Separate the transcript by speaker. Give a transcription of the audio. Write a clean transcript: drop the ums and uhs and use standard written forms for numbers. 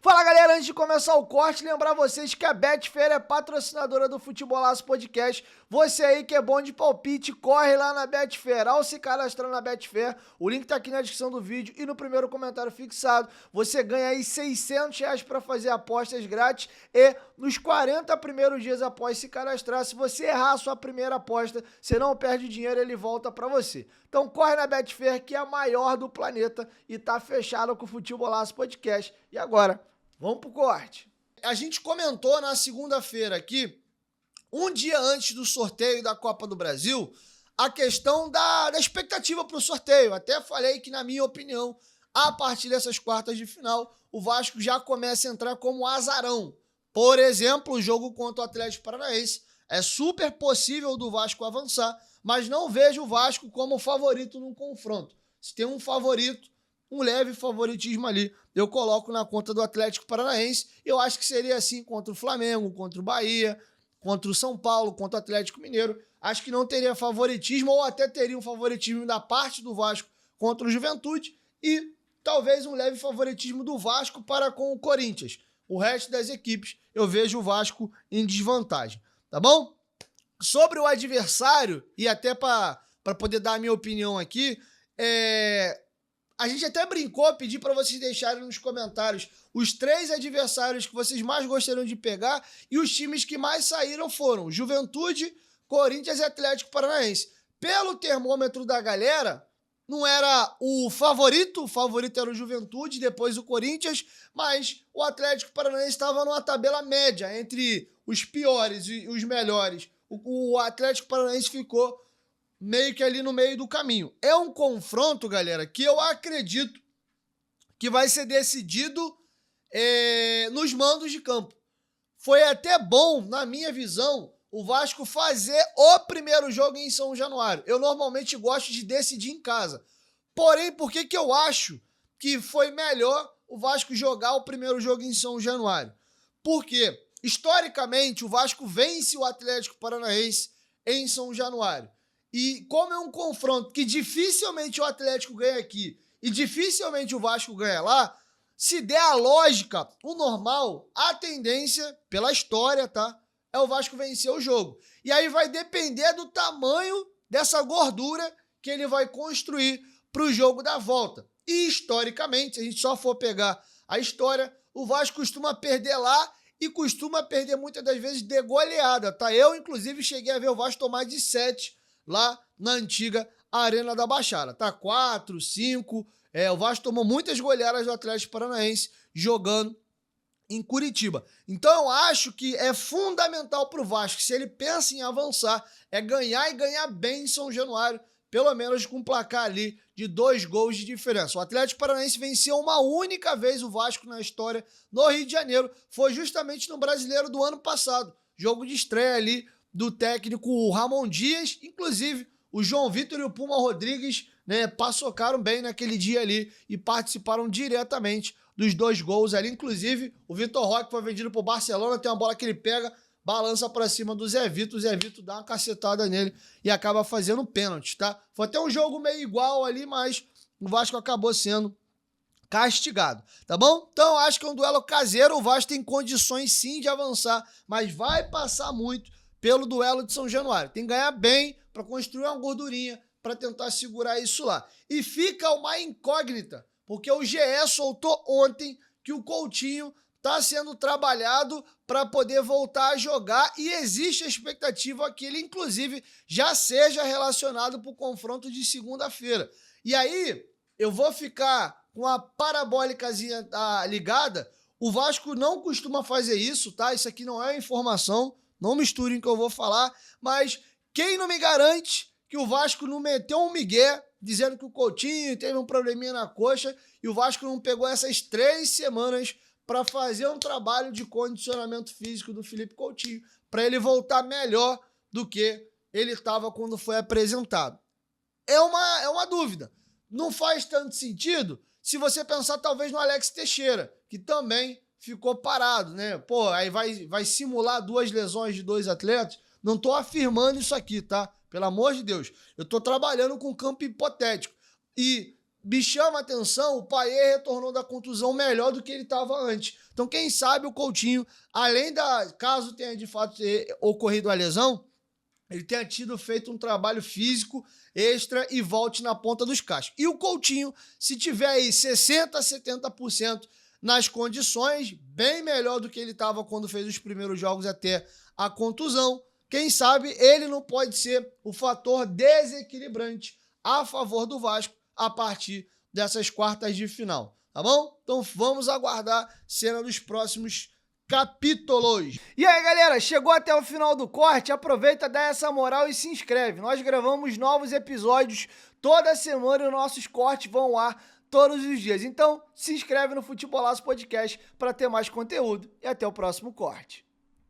Speaker 1: Fala galera, antes de começar o corte, lembrar vocês que a Betfair é patrocinadora do Futebolaço Podcast. Você aí que é bom de palpite, corre lá na Betfair. Ao se cadastrar na Betfair, o link tá aqui na descrição do vídeo e no primeiro comentário fixado. Você ganha aí R$600 para fazer apostas grátis e nos 40 primeiros dias após se cadastrar, se você errar a sua primeira aposta, você não perde dinheiro, ele volta para você. Então corre na Betfair, que é a maior do planeta e tá fechado com o Futebolaço Podcast. E agora, vamos pro corte. A gente comentou na segunda-feira aqui, um dia antes do sorteio da Copa do Brasil, a questão da expectativa para o sorteio. Até falei que, na minha opinião, a partir dessas quartas de final, o Vasco já começa a entrar como azarão. Por exemplo, o jogo contra o Atlético Paranaense. É super possível do Vasco avançar, mas não vejo o Vasco como favorito no confronto. Se tem um favorito, um leve favoritismo ali, eu coloco na conta do Atlético Paranaense. Eu acho que seria assim contra o Flamengo, contra o Bahia, contra o São Paulo, contra o Atlético Mineiro. Acho que não teria favoritismo, ou até teria um favoritismo da parte do Vasco contra o Juventude e talvez um leve favoritismo do Vasco para com o Corinthians. O resto das equipes eu vejo o Vasco em desvantagem, tá bom? Sobre o adversário, e até para poder dar a minha opinião aqui, a gente até brincou, pedi para vocês deixarem nos comentários os 3 adversários que vocês mais gostariam de pegar, e os times que mais saíram foram Juventude, Corinthians e Atlético Paranaense. Pelo termômetro da galera, não era o favorito era o Juventude, depois o Corinthians, mas o Atlético Paranaense estava numa tabela média entre os piores e os melhores. O Atlético Paranaense ficou meio que ali no meio do caminho. É um confronto, galera, que eu acredito que vai ser decidido nos mandos de campo. Foi até bom, na minha visão, o Vasco fazer o primeiro jogo em São Januário. Eu normalmente gosto de decidir em casa. Porém, por que eu acho que foi melhor o Vasco jogar o primeiro jogo em São Januário? Porque, historicamente, o Vasco vence o Atlético Paranaense em São Januário. E como é um confronto que dificilmente o Atlético ganha aqui e dificilmente o Vasco ganha lá, se der a lógica, o normal, a tendência, pela história, tá? É o Vasco vencer o jogo. E aí vai depender do tamanho dessa gordura que ele vai construir para o jogo da volta. E historicamente, se a gente só for pegar a história, o Vasco costuma perder lá e costuma perder muitas das vezes de goleada, tá? Eu, inclusive, cheguei a ver o Vasco tomar de 7 lá na antiga Arena da Baixada, tá? 4, 5, o Vasco tomou muitas goleadas do Atlético Paranaense jogando em Curitiba. Então eu acho que é fundamental pro Vasco, se ele pensa em avançar, é ganhar e ganhar bem em São Januário, pelo menos com um placar ali de 2 gols de diferença. O Atlético Paranaense venceu uma única vez o Vasco na história no Rio de Janeiro, foi justamente no Brasileiro do ano passado, jogo de estreia ali do técnico Ramon Dias. Inclusive o João Vitor e o Puma Rodrigues, né, paçocaram bem naquele dia ali e participaram diretamente dos 2 gols ali. Inclusive o Vitor Roque foi vendido pro Barcelona, tem uma bola que ele pega, balança pra cima do Zé Vitor, o Zé Vitor dá uma cacetada nele e acaba fazendo pênalti, tá? Foi até um jogo meio igual ali, mas o Vasco acabou sendo castigado, tá bom? Então acho que é um duelo caseiro, o Vasco tem condições sim de avançar, mas vai passar muito pelo duelo de São Januário. Tem que ganhar bem para construir uma gordurinha para tentar segurar isso lá. E fica uma incógnita, porque o GE soltou ontem que o Coutinho está sendo trabalhado para poder voltar a jogar e existe a expectativa que ele, inclusive, já seja relacionado para o confronto de segunda-feira. E aí, eu vou ficar com a parabólicazinha ligada. O Vasco não costuma fazer isso, tá? Isso aqui não é informação, não misturem o que eu vou falar, mas quem não me garante que o Vasco não meteu um migué dizendo que o Coutinho teve um probleminha na coxa e o Vasco não pegou essas 3 semanas para fazer um trabalho de condicionamento físico do Felipe Coutinho, para ele voltar melhor do que ele estava quando foi apresentado. É uma dúvida. Não faz tanto sentido se você pensar talvez no Alex Teixeira, que também ficou parado, né? Pô, aí vai simular 2 lesões de 2 atletas. Não tô afirmando isso aqui, tá? Pelo amor de Deus. Eu tô trabalhando com campo hipotético. E me chama a atenção, o Payet retornou da contusão melhor do que ele estava antes. Então, quem sabe o Coutinho, caso tenha de fato ocorrido a lesão, ele tenha feito um trabalho físico extra e volte na ponta dos cascos. E o Coutinho, se tiver aí 60%, 70% nas condições, bem melhor do que ele estava quando fez os primeiros jogos até a contusão, quem sabe ele não pode ser o fator desequilibrante a favor do Vasco a partir dessas quartas de final, tá bom? Então vamos aguardar cena dos próximos capítulos. E aí, galera, chegou até o final do corte, aproveita, dá essa moral e se inscreve. Nós gravamos novos episódios toda semana e os nossos cortes vão ao ar todos os dias. Então, se inscreve no Futebolaço Podcast para ter mais conteúdo e até o próximo corte.